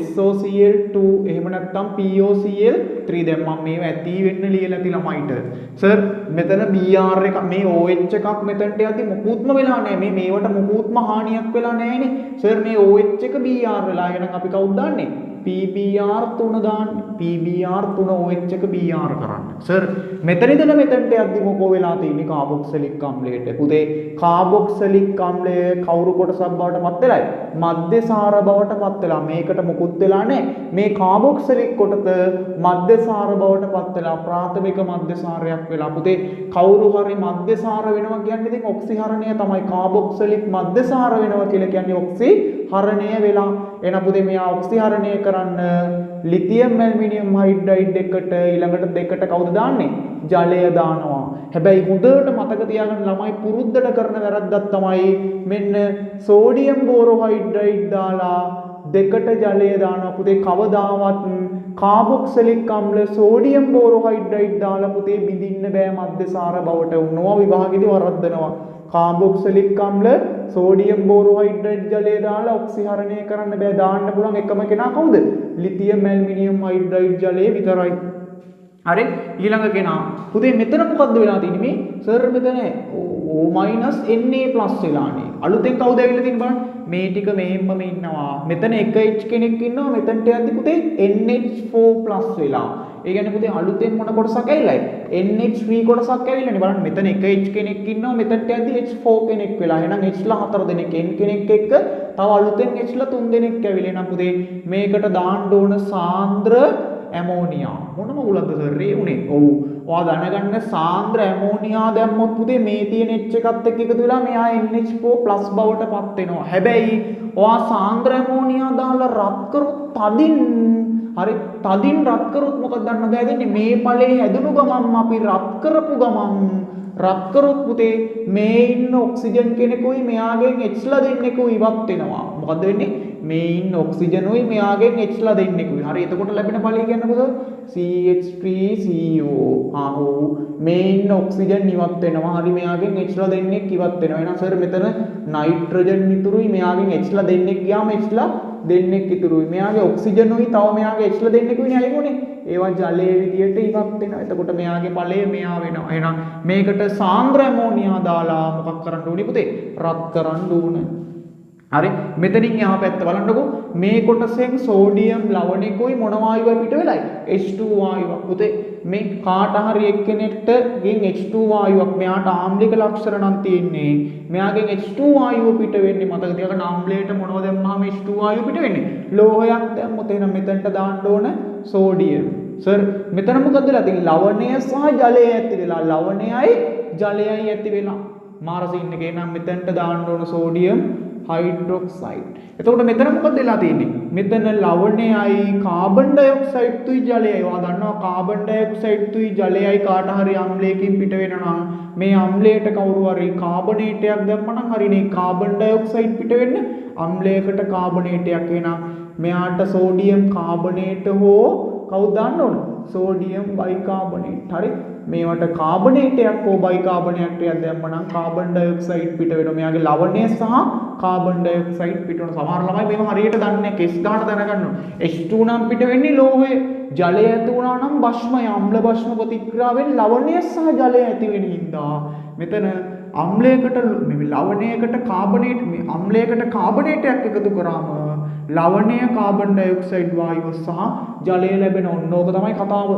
SOCl2 එහෙම නැත්නම් POCl3 දැන් මම මේව ඇති වෙන්න ලියලා ඇති ළමයිට සර් මෙතන Br එක මේ OH එකක් මෙතනට යද්දි මොකුත්ම වෙලා නැහැ මේවට මොකුත්ම හානියක් වෙලා නැහැනේ සර් මේ OH එක Br වෙලා එහෙනම් අපි කවුද දාන්නේ PBr 3 දාන්නේ. PBr 3 OH එක BR කරන්න. සර් මෙතන ඉඳලා මෙතනට යද්දි මොකෝ වෙලා තියෙන්නේ කාබොක්සිලික් අම්ලයට. පුතේ කාබොක්සිලික් අම්ලය කවුරු කොටසක් බවට පත් වෙලායි? මධ්‍යසාර බවට පත් වෙලා. මේකට මොකුත් වෙලා නැහැ. මේ කාබොක්සිලික් කොටස මධ්‍යසාර බවට පත් වෙලා ප්‍රාථමික මධ්‍යසාරයක් වෙලා. පුතේ කවුරු හරි මධ්‍යසාර වෙනවා කියන්නේ ඉතින් ඔක්සිහරණය තමයි. කාබොක්සිලික් මධ්‍යසාර වෙනවා කියලා කියන්නේ ඔක්සිහරණය වෙලා. එහෙනම් පුතේ මෙයා ඔක්සිහරණය කරන්න ලිතියම් ඇල්මිනියම් හයිඩ්‍රයිඩ් එකට ඊළඟට දෙකට කවුද දාන්නේ? ජලය දානවා. හැබැයි හොඳට මතක තියාගන්න ළමයි පුරුද්දට කරන වැරද්දක් තමයි මෙන්න සෝඩියම් බෝරෝහයිඩ්‍රයිඩ් දාලා දෙකට ජලය දානවා. පුතේ කවදාවත් කාබොක්සිලික් අම්ල සෝඩියම් බෝරෝහයිඩ්‍රයිඩ් දාලා පුතේ බිඳින්න බෑ මධ්‍යසාර බවට. උනවා විභාගෙදි වරද්දනවා. කාබොක්සිලික් අම්ල සෝඩියම් බෝරෝහයිඩ්‍රයිඩ් ජලය දාලා ඔක්සිහරණය කරන්න බෑ. දාන්න පුළුවන් එකම කෙනා කවුද? ලිතියම් ඇල්මිනියම් හයිඩ්‍රයිඩ් ජලය විතරයි. හරි ඊළඟ කෙනා පුතේ මෙතන මොකද්ද වෙලා තියෙන්නේ මේ සර් මෙතන O- Na+ වෙලානේ. අලුතෙන් කවුද ඇවිල්ලා තියෙන්නේ බලන්න. මේ ටික මෙහෙම්ම ඉන්නවා. මෙතන එක H කෙනෙක් ඉන්නවා. මෙතනට යද්දි පුතේ NH4+ වෙලා. ඒ කියන්නේ පුතේ අලුතෙන් මොන කොටසක් ඇවිල්ලායි? NH3 කොටසක් ඇවිල්ලානේ. බලන්න මෙතන එක H කෙනෙක් ඉන්නවා. මෙතනට යද්දි H4 කෙනෙක් වෙලා. එහෙනම් H ලා 4 දෙනෙක් N කෙනෙක් එක්ක තව අලුතෙන් H ලා 3 දෙනෙක් ඇවිල්ලා. එහෙනම් පුතේ මේකට දාන්න ඕන සාන්ද්‍ර ඇමෝනියා මොනම උලක්ද සර් ඒ උනේ? ඔව්. ඔයා දැනගන්න සාන්ද්‍ර ඇමෝනියා දැම්මොත් පුතේ මේ තියෙන H එකත් එක්ක එකතු වෙලා මෙයා NH4+ බවට පත් වෙනවා. හැබැයි ඔයා සාන්ද්‍ර ඇමෝනියා දාලා රත් කරොත් තදින් හරි තදින් රත් කරොත් මොකද දන්නවද හැදෙන්නේ? මේ ඵලයේ හැදුණු ගමන් අපි රත් කරපු ගමන් රත් කරොත් පුතේ මේ ඉන්න ඔක්සිජන් කෙනෙකුයි මෙයාගෙන් H ලා දෙන්නෙකුයි ඉවත් වෙනවා. මොකද වෙන්නේ? මේ ඉන්න ඔක්සිජනුයි මෙයාගෙන් H ලා දෙන්නෙකුයි. හරි එතකොට ලැබෙන ඵලය කියන්නකො CH3CO. මේ ඉන්න ඔක්සිජන් ඉවත් වෙනවා. හරි මෙයාගෙන් H ලා දෙන්නෙක් ඉවත් වෙනවා. එහෙනම් සර් මෙතන නයිට්‍රජන් ඉතුරුයි මෙයාගෙන් H ලා දෙන්නෙක් ගියාම H ලා දෙන්නෙක් ඉතුරුයි. මෙයාගේ ඔක්සිජනුයි තව මෙයාගේ H ලා දෙන්නෙකුයි නේ අයිගොනේ. ඒවා ජලයේ විදියට ඉවත් වෙනවා. එතකොට මෙයාගේ ඵලය මෙයා වෙනවා. එහෙනම් මේකට සාන්ද්‍ර ඇමෝනියා දාලා මොකක් කරන්න ඕනේ පුතේ? රත් කරන්න ඕනේ. හරි මෙතනින් එහා පැත්ත බලන්නකෝ. මේ කොටසෙන් සෝඩියම් ලවණිකුයි මොන වායුවයි පිට වෙලයි? H2 වායුවක්. පුතේ මේ කාට හරි එක්කෙනෙක්ට ගෙන් H2 වායුවක් මෙයාට ආම්ලික ලක්ෂණ නම් තියෙන්නේ. මෙයාගෙන් H2 වායුව පිට වෙන්නේ මතක තියාගන්න. ආම්ලයට මොනවද දැම්මහම H2 වායුව පිට වෙන්නේ? ලෝහයක් දැම්මොත් එහෙනම් මෙතනට දාන්න ඕන සෝඩියම්. සර් මෙතන මොකද වෙලා තියෙන්නේ? ලවණය සහ ජලය ඇති වෙලා. ලවණයයි ජලයයි ඇති වෙලා. මාරසින් එකේ නම් මෙතනට දාන්න ඕන සෝඩියම් හයිඩ්‍රොක්සයිඩ්. එතකොට මෙතන මොකද වෙලා තියෙන්නේ? මෙතන ලවණයයි කාබන් ඩයොක්සයිඩ් තුයි ජලයයි. ඔයා දන්නවා කාබන් ඩයොක්සයිඩ් තුයි ජලයයි කාට හරි අම්ලයකින් පිට වෙනවා නම් මේ අම්ලයට කවුරු හරි කාබනේටයක් දැම්මනම් හරිනේ කාබන් ඩයොක්සයිඩ් පිට වෙන්න අම්ලයකට කාබනේටයක් එනවා. මෙයාට සෝඩියම් කාබනේට හෝ කවුද දාන්න ඕන? Sodium bicarbonate. හරි මේවට කාබනේටයක් හෝ බයිකාබනේටයක් දැම්මනම් කාබන් ඩයොක්සයිඩ් පිට වෙනවා. මෙයාගේ ලවණය සහ කාබන් ඩයොක්සයිඩ් පිට වෙනවා. සමහර ළමයි මේව හරියට දන්නේ නැහැ. කෙස් ගන්න දැනගන්න ඕන. H2 නම් පිට වෙන්නේ ලෝහය. ජලය ඇති වුණා නම් භස්මය අම්ල භස්ම ප්‍රතික්‍රියාවෙන් ලවණය සහ ජලය ඇති වෙන හින්දා මෙතන අම්ලයකට මේ ලවණයකට කාබනේට් මේ අම්ලයකට කාබනේටයක් එකතු කරාම ලවණය කාබන් ඩයොක්සයිඩ් වායුව සහ ජලය ලැබෙන ඕනෝක තමයි කතාව.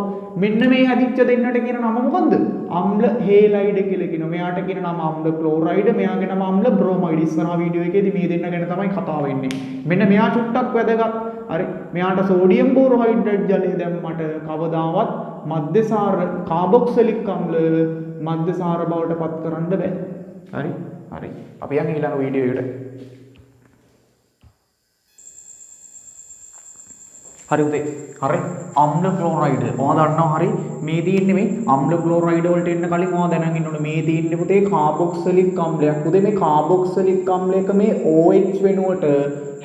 මෙන්න මේ හැදිච්ච දෙන්නට කියන නම මොකද්ද? අම්ල හේලයිඩ් කියලා කියනවා. මෙයාට කියන නම අම්ල ක්ලෝරයිඩ්, මෙයාගේ නම අම්ල බ්‍රෝමයිඩ්. ඉස්සරහා වීඩියෝ එකේදී මේ දෙන්න ගැන තමයි කතාව වෙන්නේ. මෙන්න මෙයා චුට්ටක් වැදගත්. හරි මෙයාට සෝඩියම් බෝරෝහයිඩ්‍රේට් ජලය දැම්මට කවදාවත් මධ්‍යසාර කාබොක්සිලික් අම්ල මධ්‍යසාර බවට පත් කරන්න බෑ. හරි හරි අපි යන්නේ ඊළඟ වීඩියෝ එකට. හරි උදේ හරි අම්ල ක්ලෝරයිඩ් ඔයා දන්නවා හරි මේ තියෙන්නේ මේ අම්ල ක්ලෝරයිඩ් වලට එන්න කලින් ඔයා දැනගෙන ඉන්න ඕනේ මේ තියෙන්නේ පුතේ කාබොක්සිලික් අම්ලයක්. පුතේ මේ කාබොක්සිලික් අම්ලයක මේ OH වෙනුවට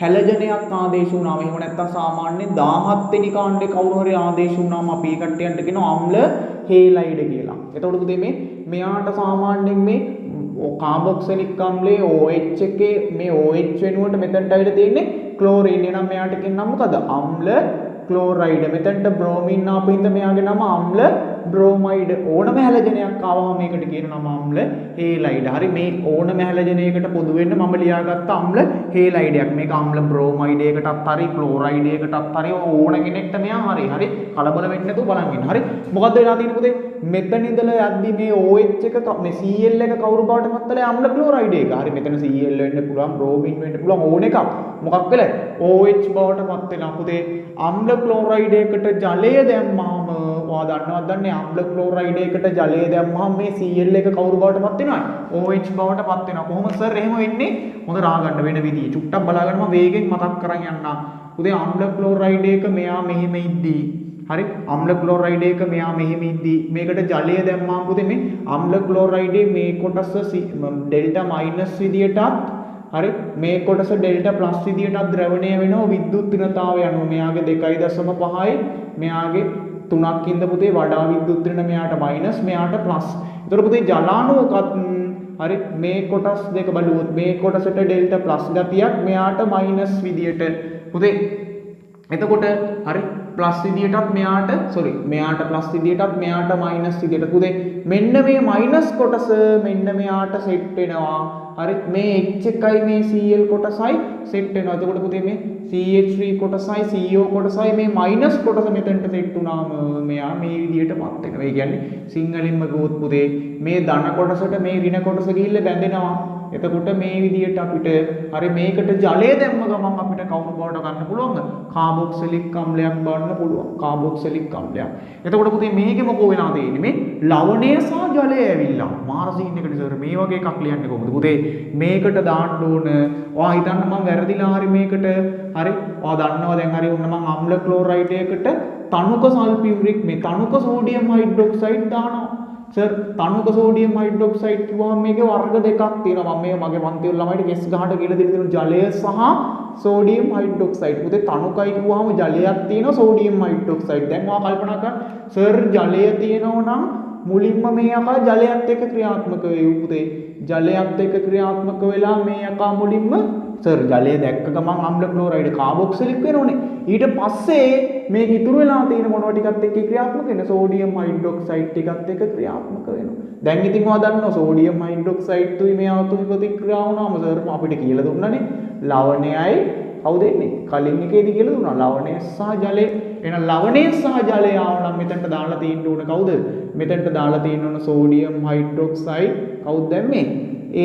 හැලජනයක් ආදේශ වුණාම එහෙම නැත්නම් සාමාන්‍යයෙන් 17 වෙනි කාණ්ඩේ කවුරු හරි ආදේශ වුණාම අපි කට්ටියන්ට කියනවා අම්ල හේලයිඩ් කියලා. එතකොට පුතේ මෙයාට සාමාන්‍යයෙන් මේ කාබොක්සිලික් අම්ලයේ OH එකේ මේ OH වෙනුවට මෙතනට ඇවිල්ලා තියෙන්නේ ක්ලෝරින්. එනම් මෙයාට කියන නම මොකද? අම්ල ක්ලෝරයිඩ්. මෙතනට බ්‍රෝමින් ආපු හින්දා මෙයාගේ නම අම්ල බ්‍රෝමයිඩ් ඕනම හැලජනයක් ආවම මේකට කියන නම අම්ල හේලයිඩ්. හරි මේ ඕනම හැලජනයකට පොදු වෙන්න මම ලියාගත්ත අම්ල හේලයිඩයක්. මේක අම්ල බ්‍රෝමයිඩ් එකටත් හරි ක්ලෝරයිඩ් එකටත් හරි ඕන කෙනෙක්ට මෙයා හරි. හරි කලබල වෙන්නේ නැතුව බලන් ඉන්න. හරි මොකද්ද වෙලා තියෙන්නේ පුතේ? මෙතන ඉඳලා යද්දි මේ OH එක මේ Cl එක කවුරු බවට පත් වෙලා අම්ල ක්ලෝරයිඩ් එක. හරි මෙතන Cl වෙන්න පුළුවන් බ්‍රෝමින් වෙන්න පුළුවන් ඕන එකක්. මොකක් වෙලා OH බවට පත් වෙනවා පුතේ. අම්ල ක්ලෝරයිඩ් එකට ජලය දැම්මාම ඔයා දන්නේ අම්ල ක්ලෝරයිඩ් එකට ජලය දැම්මාම මේ Cl එක කවුරු බවට පත් වෙනවද? OH බවට පත් වෙනවා. කොහොමද සර් එහෙම වෙන්නේ? හොඳ රා ගන්න වෙන විදිය. චුට්ටක් බලාගෙන මම වේගෙන් මතක් කරන් යන්නම්. පුතේ අම්ල ක්ලෝරයිඩ් එක මෙයා මෙහෙම ඉද්දී හරි අම්ල ක්ලෝරයිඩ් එක මෙයා මෙහෙම ඉද්දී මේකට ජලය දැම්මාම පුතේ මේ අම්ල ක්ලෝරයිඩේ මේ කොටස ඩෙල්ටා මයිනස් විදියටත් හරි මේ කොටස ඩෙල්ටා ප්ලස් විදියටත් ද්‍රවණය වෙනවා විද්‍යුත් ඍණතාවය අනුව. මෙයාගේ 2.5යි මෙයාගේ 3ක් ඉඳ පුතේ වඩා විද්‍යුත් ඍණ මෙයාට මයිනස් මෙයාට ප්ලස්. ඒතර පුතේ ජලාණුවකත් හරි මේ කොටස් දෙක බලුවොත් මේ කොටසට ඩෙල්ටා ප්ලස් ගතියක් මෙයාට මයිනස් විදියට පුතේ. එතකොට හරි ප්ලස් විදියටත් මෙයාට ප්ලස් විදියටත් මෙයාට මයිනස් විදියට පුතේ මෙන්න මේ මයිනස් කොටස මෙන්න මෙයාට සෙට් වෙනවා. හරි මේ H එකයි මේ Cl කොටසයි සෙට් වෙනවා. එතකොට පුතේ මේ CH3 කොටසයි CO කොටසයි මේ මයිනස් කොටස මෙතනට සෙට් වුණාම මෙයා මේ විදියටපත් වෙනවා. ඒ කියන්නේ සිංහලින්ම ගොත් පුතේ මේ ධන කොටසට මේ ඍණ කොටස ගිහිල්ලා බැඳෙනවා. එතකොට මේ විදියට අපිට හරි මේකට ජලය දැම්ම ගමන් අපිට කවුරු බවට ගන්න පුළුවන්ද? කාබොක්සිලික් අම්ලයක් බවන්න පුළුවන්. කාබොක්සිලික් අම්ලයක්. එතකොට පුතේ මේකේ මොකෝ වෙලා තියෙන්නේ? මේ ලවණය සහ ජලය ඇවිල්ලා මාර්ජින් එකට සර් මේ වගේ එකක් ලියන්නේ කොහොමද? පුතේ මේකට දාන්න ඕන. ඔයා හිතන්න මම වැරදිලා හරි මේකට හරි ඔයා දන්නවා දැන් හරි උන්න මම අම්ල ක්ලෝරයිඩ් එකකට තනුක සල්ෆියුරික් මේ තනුක සෝඩියම් හයිඩ්‍රොක්සයිඩ් දානවා. සර් තනුක සෝඩියම් හයිඩ්‍රොක්සයිඩ් කිව්වම මේකේ වර්ග දෙකක් තියෙනවා. මම මේ මගේ පන්තිවල ළමයිට කෙස් ගහට කියලා දෙන්න ජලය සහ සෝඩියම් හයිඩ්‍රොක්සයිඩ්. පුතේ තනුකයි කිව්වම ජලයක් තියෙනවා සෝඩියම් හයිඩ්‍රොක්සයිඩ්. දැන් ඔයා කල්පනා කරන්න සර් ජලය තියෙනවා නම් මුලින්ම මේ යකා ජලයත් එක්ක ක්‍රියාත්මක වෙයි පුතේ. ජලයත් එක්ක ක්‍රියාත්මක වෙලා මේ යකා මුලින්ම සර් ජලය දැක්ක ගමන් අම්ල ක්ලෝරයිඩ් කාබොක්සිලික් වෙනෝනේ. ඊට පස්සේ මේක ඉතුරු වෙලා තියෙන මොනවා ටිකත් එක්ක ක්‍රියාත්මක වෙන සෝඩියම් හයිඩ්‍රොක්සයිඩ් ටිකත් එක්ක ක්‍රියාත්මක වෙනවා. දැන් ඉතින් ඔයා දන්නවා සෝඩියම් හයිඩ්‍රොක්සයිඩ් තුයි මේ අතුයි ප්‍රතික්‍රියා වුණාම සර් අපිට කියලා දුන්නානේ ලවණයයි කවුද එන්නේ? කලින් එකේදී කියලා දුන්නා ලවණය සහ ජලය. එහෙනම් ලවණය සහ ජලය ආවනම් මෙතනට දාලා තියෙන්න ඕන කවුද? මෙතනට දාලා තියෙන්න ඕන සෝඩියම් හයිඩ්‍රොක්සයිඩ් කවුද දැම්මේ?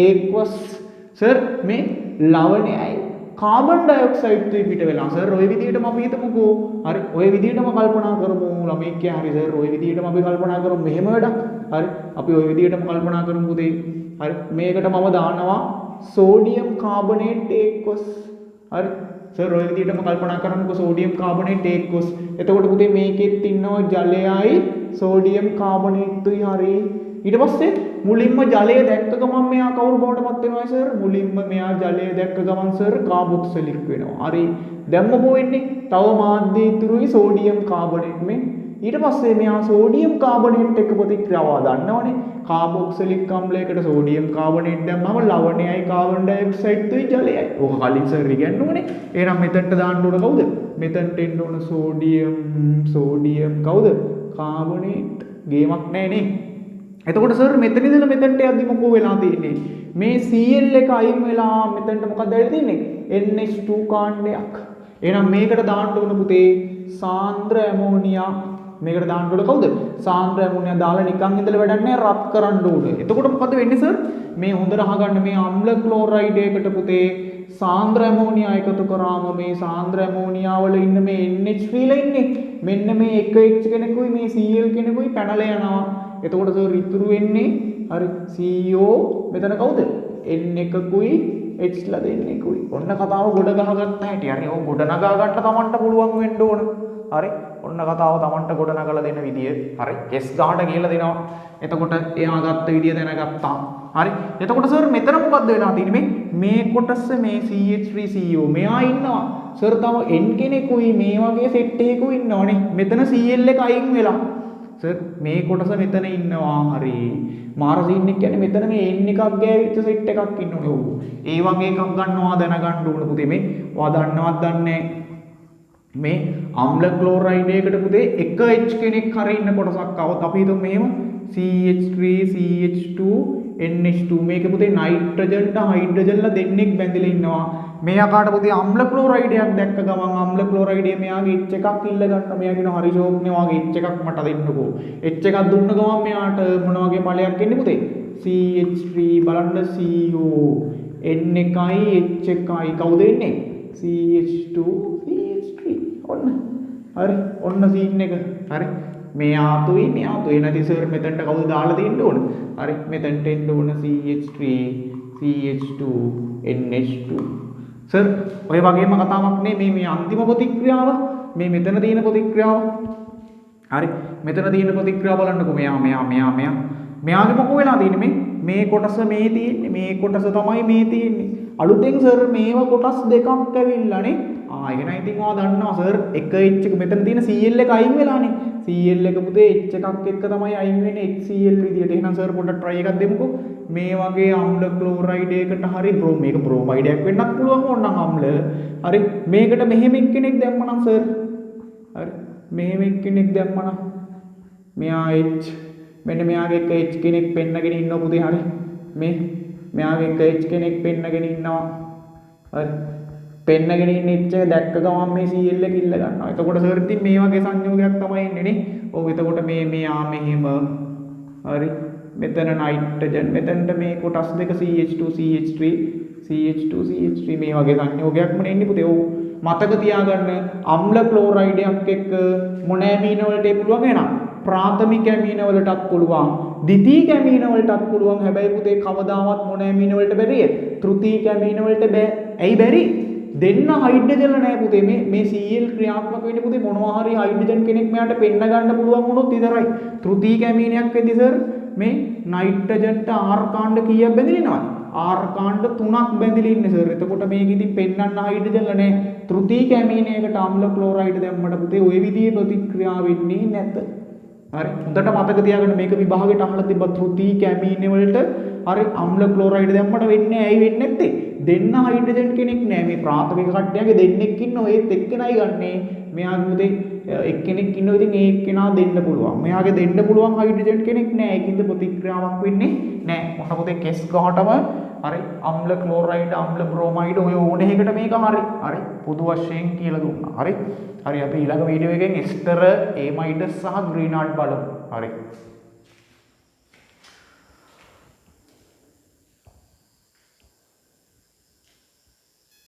ඒක්වස් සර් මේ ලවණයයි කාබන් ඩයොක්සයිඩ් තුයි පිට වෙලා. සර් ඔය විදිහටම අපි හිතමුකෝ. හරි ඔය විදිහටම කල්පනා කරමු. ළමයි කිය හරි සර් ඔය විදිහටම අපි කල්පනා කරමු මෙහෙම වැඩක්. හරි අපි ඔය විදිහටම කල්පනා කරමු පුතේ. හරි මේකට මම දානවා සෝඩියම් කාබනේට් ඒක්වස්. හරි සර් ඔය විදිහටම කල්පනා කරමුකෝ සෝඩියම් කාබනේට් ඒක්වස්. එතකොට පුතේ මේකෙත් ඉන්නවා ජලයයි සෝඩියම් කාබනේට්තුයි. හරි ඊට පස්සේ මුලින්ම ජලය දැක්ක ගමන් මෙයා කවුරු බවට පත් වෙනවද සර්? මුලින්ම මෙයා ජලය දැක්ක ගමන් සර් කාබොක්සිලික් වෙනවා. හරි දැන් මොකෝ වෙන්නේ? තව මාධ්‍ය ඉතුරුයි සෝඩියම් කාබනේට් මේ. ඊට පස්සේ මෙයා සෝඩියම් කාබනේට් එක්ක ප්‍රතික්‍රියාව දන්නවනේ. කාබොක්සිලික් අම්ලයකට සෝඩියම් කාබනේට් දැම්මම ලවණයයි කාබන් ඩයොක්සයිඩ් තුයි ජලයයි. ඕක කලින් සර් ඉගෙනුනේ. එහෙනම් මෙතනට දාන්න ඕන කවුද? මෙතනට එන්න ඕන සෝඩියම් කවුද? කාබනේට්. ගේමක් නැහැ නේ. එතකොට සර් මෙතන ඉඳලා මෙතනට යද්දි මොකෝ වෙලා තියෙන්නේ? මේ Cl එක අයින් වෙලා මෙතනට මොකක්ද වෙලා තියෙන්නේ? NH2 කාණ්ඩයක්. එහෙනම් මේකට දාන්න ඕන පුතේ සාන්ද්‍ර ඇමෝනියා. මේකට දාන්න ඕන කවුද? සාන්ද්‍ර ඇමෝනියා දාලා නිකන් ඉඳලා වැඩක් නැහැ රත් කරන්න ඕනේ. එතකොට මොකද වෙන්නේ සර්? මේ හොඳට අහගන්න මේ අම්ල ක්ලෝරයිඩ් එකට පුතේ සාන්ද්‍ර ඇමෝනියා එකතු කරාම මේ සාන්ද්‍ර ඇමෝනියා වල ඉන්න මේ NH3 ලා ඉන්නේ. මෙන්න මේ එක H කෙනෙකුයි මේ Cl කෙනෙකුයි පැනලා යනවා. එතකොට සර් ඉතුරු වෙන්නේ හරි CO මෙතන කවුද? N එකකුයි H ලා දෙන්නෙකුයි. ඔන්න කතාව ගොඩ ගහගත්ත හැටි. හරි ඔය ගොඩ නගා ගන්න තමන්ට පුළුවන් වෙන්න ඕන. හරි ඔන්න කතාව තමන්ට ගොඩ නගලා දෙන විදිය. හරි කෙස් ගහට කියලා දෙනවා. එතකොට එයා ගත්ත විදිය දැනගත්තා. හරි එතකොට සර් මෙතන මොකද්ද වෙලා තියෙන්නේ? මේ කොටස මේ CH3CO මෙයා ඉන්නවා. සර් තව N කෙනෙකුයි මේ වගේ සෙට් එකකුයි ඉන්නවනේ. මෙතන Cl එක අයින් වෙලා සර් මේ කොටස මෙතන ඉන්නවා. හරි මාර්ජින් එක කියන්නේ මෙතන මේ n එකක් ගෑවිච්ච සෙට් එකක් ඉන්නෝනේ. ඔව් ඒ වගේ එකක් ගන්නවා දැනගන්න ඕන පුතේ. මේ ඔයා දන්නවත් දන්නේ මේ අම්ල ක්ලෝරයිඩ් එකකට පුතේ එක H කෙනෙක් හරි ඉන්න කොටසක් આવොත් අපි හිතමු මෙහෙම CH3 CH2 NH2 මේකේ පුතේ නයිට්‍රජන්ට හයිඩ්‍රජන්ලා දෙන්නෙක් බැඳිලා ඉන්නවා. මේ ආකාරයට පුතේ අම්ල ක්ලෝරයිඩ් එකක් දැක්ක ගමන් අම්ල ක්ලෝරයිඩ් එක මෙයාගේ H එකක් ඉල්ල ගන්න. මෙයා කියනවා හරි ෂෝක්නේ වාගේ H එකක් මට දෙන්නකෝ. H එකක් දුන්න ගමන් මෙයාට මොන වගේ ඵලයක් එන්නේ පුතේ? CH3 බලන්න CO N එකයි H එකයි කවුද එන්නේ? CH2 CH3 ඔන්න හරි ඔන්න සීන් එක හරි මේ ආතුයි මේ ආතුයි නැති සර් මෙතනට කවුද දාලා තියෙන්න ඕන හරි මෙතනට එන්න ඕන CH3 CH2 NH2 සර් ඔය වගේම කතාවක් නේ මේ අන්තිම ප්‍රතික්‍රියාව මේ මෙතන තියෙන ප්‍රතික්‍රියාව හරි මෙතන තියෙන ප්‍රතික්‍රියාව බලන්නකෝ මෙයාගේ මොකෝ වෙලා තියෙන්නේ මේ කොටස මේ තියෙන්නේ මේ කොටස තමයි මේ තියෙන්නේ අලුතෙන් සර් මේව කොටස් දෙකක් ඇවිල්ලානේ එහෙනම් ඉතින් ඔයා දන්නවා සර් එක H එක මෙතන තියෙන Cl එක අයින් වෙලානේ Cl එක පුතේ H එකක් එක්ක තමයි අයින් වෙන්නේ HCl විදියට එහෙනම් සර් පොඩ්ඩක් try එකක් දෙමුකෝ මේ වගේ අම්ල ක්ලෝරයිඩ් එකකට හරි මේක බ්‍රෝමයිඩ් එකක් වෙන්නත් පුළුවන් ඕනනම් අම්ල හරි මේකට මෙහෙම එක්කෙනෙක් දැම්මනම් සර් හරි මෙහෙම එක්කෙනෙක් දැම්මනම් මෙයා H මෙන්න මෙයාගේ එක H කෙනෙක් පෙන්නගෙන ඉන්නවා පුතේ හරි මෙයාගේ එක H කෙනෙක් පෙන්නගෙන ඉන්නවා හරි පෙන්නගෙන ඉන්න H එක දැක්ක ගමන් මේ Cl එක ඉල්ල ගන්නවා. එතකොට සර් ඉතින් මේ වගේ සංයෝගයක් තමයි එන්නේ නේ. ඔව් එතකොට මෙයා මෙහෙම හරි මෙතන නයිට්‍රජන් මෙතනට මේ කොටස් දෙක CH2 CH3 CH2 CH3 මේ වගේ සංයෝගයක්ම එන්නේ පුතේ. ඔව් මතක තියාගන්න අම්ල ක්ලෝරයිඩ් එකක් එක්ක මොන ඇමීන වලට පුළුවන් වෙනා ප්‍රාථමික ඇමීන වලටත් පුළුවන් ද්විතීයික ඇමීන වලටත් පුළුවන් හැබැයි පුතේ කවදාවත් මොන ඇමීන වලට බැරිය තෘතීයික ඇමීන වලට බෑ ඇයි බැරි දෙන්න හයිඩ්‍රජන්ල නෑ පුතේ මේ Cl ක්‍රියාත්මක වෙන්නේ පුතේ මොනවා හරි හයිඩ්‍රජන් කෙනෙක් මෙයාට පෙන්න ගන්න පුළුවන් වුණොත් විතරයි තෘතීයික ඇමීනයක් වෙද්දි සර් මේ නයිට්‍රජන්ට R කාණ්ඩ කීයක් බැඳිලා ඉනවද R කාණ්ඩ 3ක් බැඳිලා ඉන්නේ සර් එතකොට මේක ඉතින් පෙන්නන්න හයිඩ්‍රජන්ල නෑ තෘතීයික ඇමීනයකට අම්ල ක්ලෝරයිඩ් දැම්මට පුතේ ওই විදිහේ ප්‍රතික්‍රියා වෙන්නේ නැත හරි හොඳට මතක තියාගන්න මේක විභාගෙට අහලා තිබ්බ තෘතීයික ඇමීන වලට හරි අම්ල ක්ලෝරයිඩ් දැම්මට වෙන්නේ ඇයි වෙන්නේ නැත්තේ දෙන්න හයිඩ්‍රජන් කෙනෙක් නෑ මේ ප්‍රාථමික කට්ටියගේ දෙන්නෙක් ඉන්නවා ඒත් එක්කෙනයි ගන්නෙ මෙයාගේ පුතේ එක්කෙනෙක් ඉන්නවා ඉතින් ඒ එක්කෙනා දෙන්න පුළුවන් මෙයාගේ දෙන්න පුළුවන් හයිඩ්‍රජන් කෙනෙක් නෑ ඒකින්ද ප්‍රතික්‍රියාවක් වෙන්නේ නෑ මොන පුතේ කෙස් ගහටම හරි අම්ල ක්ලෝරයිඩ් අම්ල බ්‍රෝමයිඩ් ඔය ඕනේ එකට මේක හරි පොදු වශයෙන් කියලා දුන්නා හරි අපි ඊළඟ වීඩියෝ එකෙන් එස්ටර ඒමයිඩස් සහ ග්‍රීනාල්ඩ් බලමු හරි